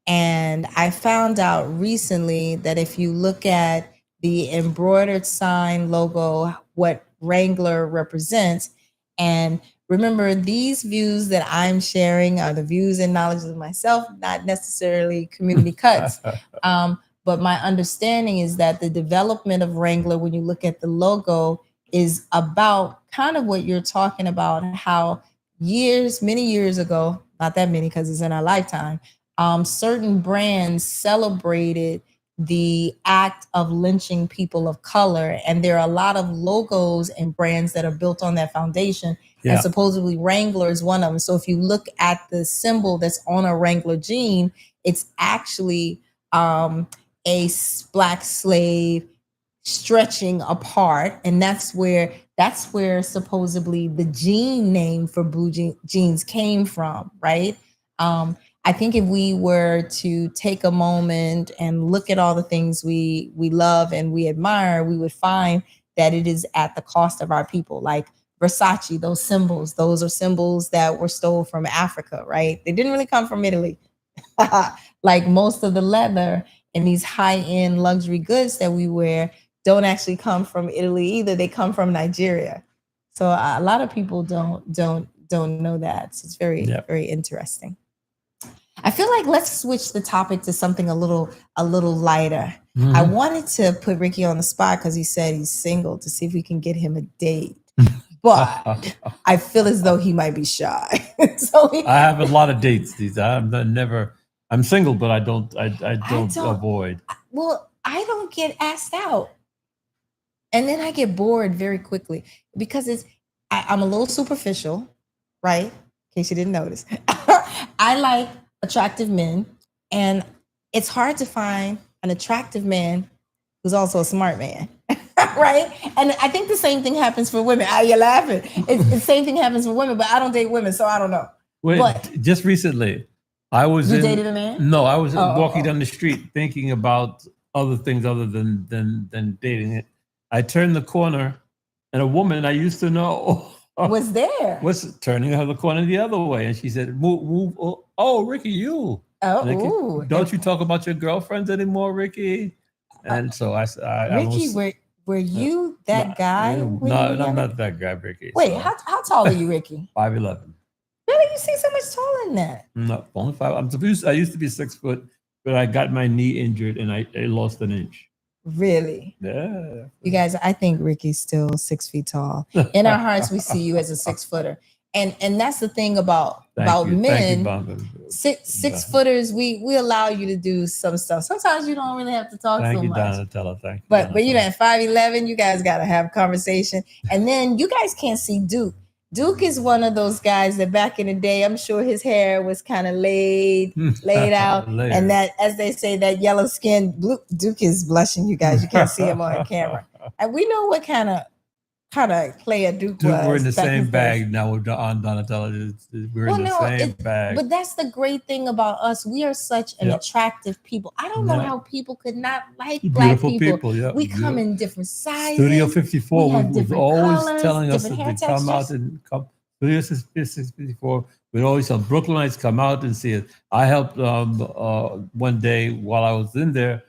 and I found out recently that if you look at the embroidered sign logo, what Wrangler represents, and remember, these views that I'm sharing are the views and knowledge of myself, not necessarily community cuts. But my understanding is that the development of Wrangler, when you look at the logo, is about kind of what you're talking about, how many years ago, not that many because it's in our lifetime, certain brands celebrated the act of lynching people of color. And there are a lot of logos and brands that are built on that foundation. Yeah. And supposedly Wrangler is one of them. So if you look at the symbol that's on a Wrangler jean, it's actually a black slave stretching apart. And that's where supposedly the jean name for blue jeans came from, right? I think if we were to take a moment and look at all the things we love and we admire, we would find that it is at the cost of our people. Like Versace, those are symbols that were stolen from Africa, right? They didn't really come from Italy. Like most of the leather and these high-end luxury goods that we wear don't actually come from Italy either. They come from Nigeria. So a lot of people don't know that. So it's very, very interesting. I feel like let's switch the topic to something a little lighter. Mm-hmm. I wanted to put Ricky on the spot because he said he's single to see if we can get him a date. But I feel as though he might be shy. I have a lot of dates. I'm single, but I don't avoid. Well, I don't get asked out. And then I get bored very quickly because I'm a little superficial, right? In case you didn't notice. I like attractive men, and it's hard to find an attractive man who's also a smart man, right? And I think the same thing happens for women. You're laughing. The same thing happens for women, but I don't date women, so I don't know. Wait, but just recently, you dated a man? No, I was walking down the street thinking about other things other than dating it. I turned the corner, and a woman I used to know was there. Was turning the corner the other way, and she said, "Move! Oh, Ricky, you! Don't you talk about your girlfriends anymore, Ricky?" And so Ricky, were you that guy? No, I'm not that guy, Ricky. Wait, how tall are you, Ricky? 5'11". Really, you seem so much taller than that? No, only 5. I used to be 6 foot, but I got my knee injured and I lost an inch. Really? Yeah. You guys, I think Ricky's still 6 feet tall. In our hearts, we see you as a 6-footer. And that's the thing about men. Six footers, we allow you to do some stuff. Sometimes you don't really have to talk so much. Donnatella, thank you. But you know, at 5'11", you guys gotta have a conversation. And then you guys can't see Duke. Duke is one of those guys that back in the day, I'm sure his hair was kind of laid out. And that, as they say, that yellow skin, Duke is blushing, you guys. You can't see him on camera. And we know what kind of player Duke was. We're in the same bag now with Donnatella. We're in the same bag. But that's the great thing about us. We are such an attractive people. I don't know how people could not like black people. We come in different sizes. Studio 54 was always telling us that they come out and come. Studio 54, we'd always tell Brooklynites come out and see it. I helped one day while I was in there,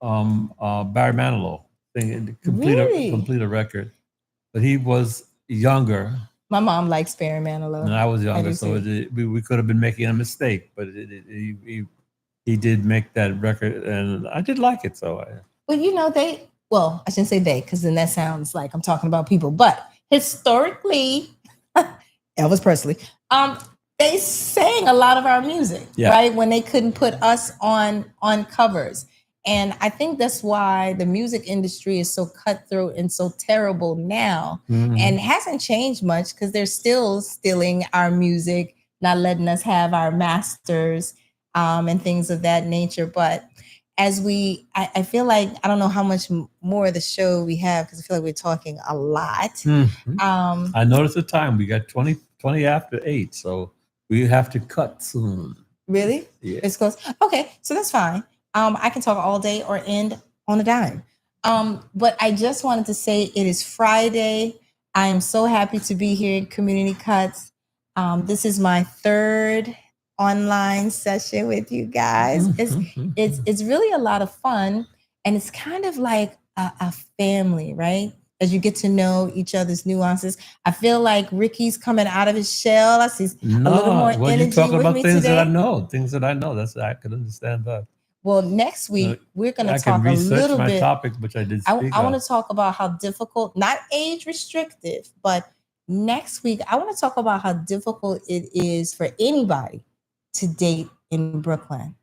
Barry Manilow complete a record. But he was younger. My mom likes Barry Manilow. And I was younger, so we could have been making a mistake. But he did make that record, and I did like it. So, well, you know, I shouldn't say they, because then that sounds like I'm talking about people. But historically, Elvis Presley, they sang a lot of our music, right? When they couldn't put us on covers. And I think that's why the music industry is so cutthroat and so terrible now, and hasn't changed much because they're still stealing our music, not letting us have our masters and things of that nature. But as I feel like, I don't know how much more of the show we have because I feel like we're talking a lot. I noticed the time. We got 20 after 8, so we have to cut soon. Really? Yeah. It's close. Okay, so that's fine. I can talk all day or end on a dime. But I just wanted to say it is Friday. I am so happy to be here in Community Cuts. This is my 3rd online session with you guys. It's really a lot of fun, and it's kind of like a family, right? As you get to know each other's nuances. I feel like Ricky's coming out of his shell. I see a little more energy you're talking with about me things today. Things that I know. I could understand that. Well, next week we're going to I talk can a research little my bit. topic, which I did I speak want of. to talk about how difficult, not age restrictive, but next week I want to talk about how difficult it is for anybody to date in Brooklyn.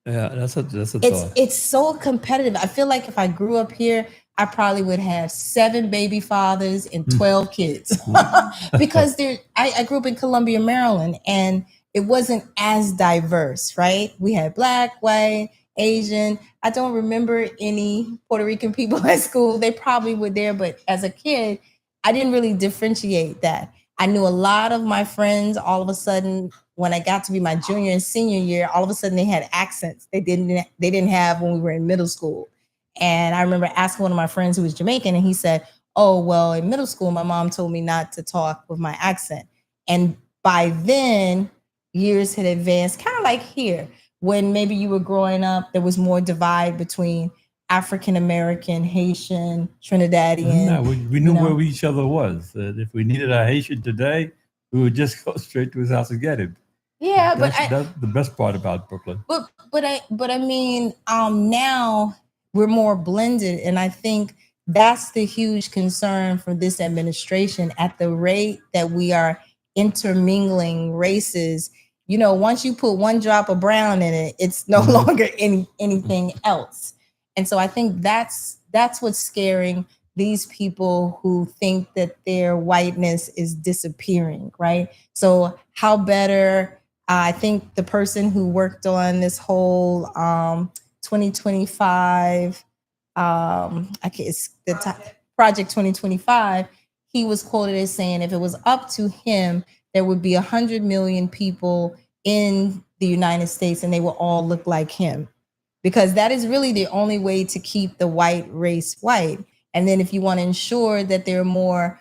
Yeah, that's a thought. It's so competitive. I feel like if I grew up here, I probably would have 7 baby fathers and 12 kids because I grew up in Columbia, Maryland, and it wasn't as diverse, right? We had Black, white, Asian. I don't remember any Puerto Rican people at school. They probably were there, but as a kid, I didn't really differentiate that. I knew a lot of my friends all of a sudden when I got to be my junior and senior year, all of a sudden they had accents they didn't have when we were in middle school. And I remember asking one of my friends who was Jamaican, and he said, "Oh, well, in middle school, my mom told me not to talk with my accent." And by then, years had advanced, kind of like here, when maybe you were growing up, there was more divide between African American, Haitian, Trinidadian. No, we knew where each other was. If we needed a Haitian today, we would just go straight to his house and get him. Yeah, that's the best part about Brooklyn. But I mean, now we're more blended, and I think that's the huge concern for this administration. At the rate that we are intermingling races, once you put one drop of brown in it, it's no longer anything else. And so I think that's what's scaring these people who think that their whiteness is disappearing, right? So how better, I think the person who worked on this whole 2025, Project 2025, he was quoted as saying if it was up to him, there would be 100 million people in the United States and they will all look like him. Because that is really the only way to keep the white race white. And then if you want to ensure that there are more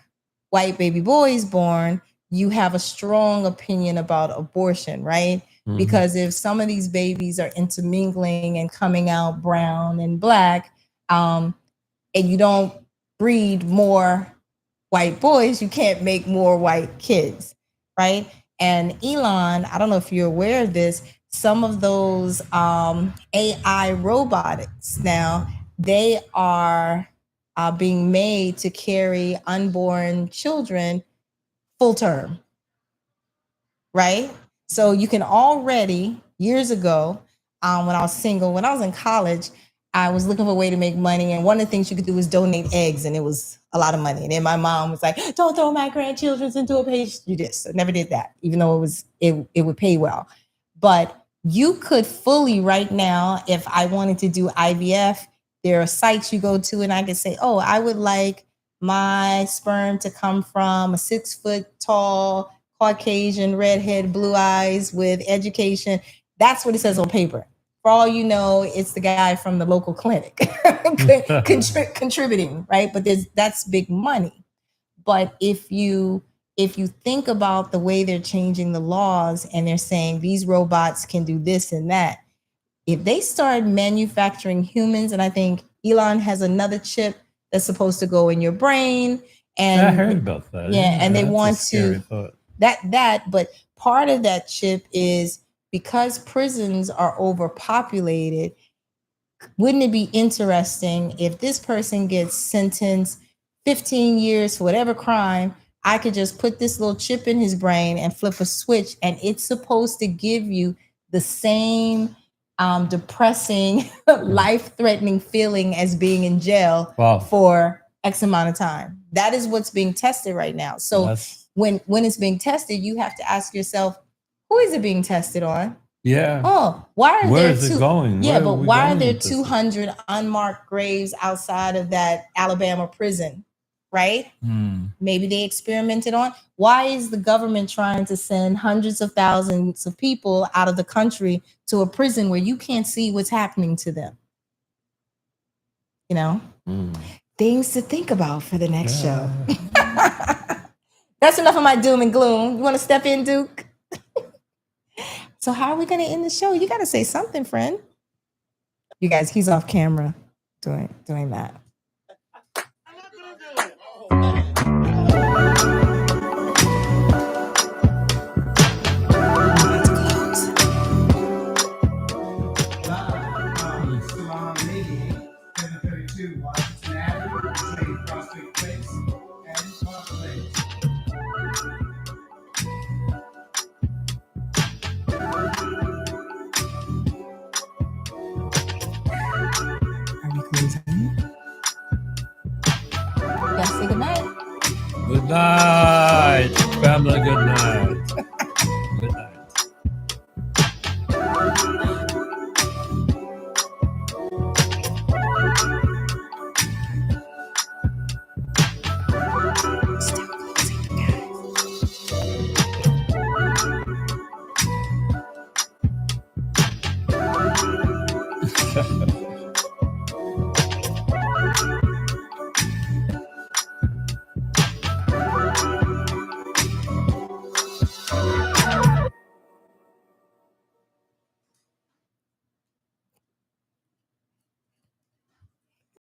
white baby boys born, you have a strong opinion about abortion, right? Mm-hmm. Because if some of these babies are intermingling and coming out brown and Black, and you don't breed more white boys, you can't make more white kids, right? And Elon, I don't know if you're aware of this, some of those AI robotics now, they are being made to carry unborn children full term, right? So you can already, years ago, when I was single, when I was in college, I was looking for a way to make money. And one of the things you could do was donate eggs, and it was a lot of money. And then my mom was like, "Don't throw my grandchildren into a pastry dish." So I never did that, even though it would pay well. But you could fully right now, if I wanted to do IVF, there are sites you go to and I could say, "Oh, I would like my sperm to come from a 6 foot tall, Caucasian, redhead, blue eyes with education." That's what it says on paper. For all you know, it's the guy from the local clinic contributing, right? But that's big money. But if you think about the way they're changing the laws and they're saying these robots can do this and that, if they start manufacturing humans, and I think Elon has another chip that's supposed to go in your brain. And I heard about that. Yeah, and they want to but part of that chip is because prisons are overpopulated. Wouldn't it be interesting if this person gets sentenced 15 years for whatever crime? I could just put this little chip in his brain and flip a switch, and it's supposed to give you the same depressing, life-threatening feeling as being in jail for X amount of time. That is what's being tested right now. So when it's being tested, you have to ask yourself, who is it being tested on? Yeah. Oh, where is it going? Yeah, but why are there 200 unmarked graves outside of that Alabama prison? Right? Maybe they experimented on. Why is the government trying to send hundreds of thousands of people out of the country to a prison where you can't see what's happening to them? Things to think about for the next show. That's enough of my doom and gloom. You want to step in, Duke? So how are we going to end the show? You got to say something, friend. You guys, he's off camera doing that. Good night, family. Good night. Good night. Still closing, guys.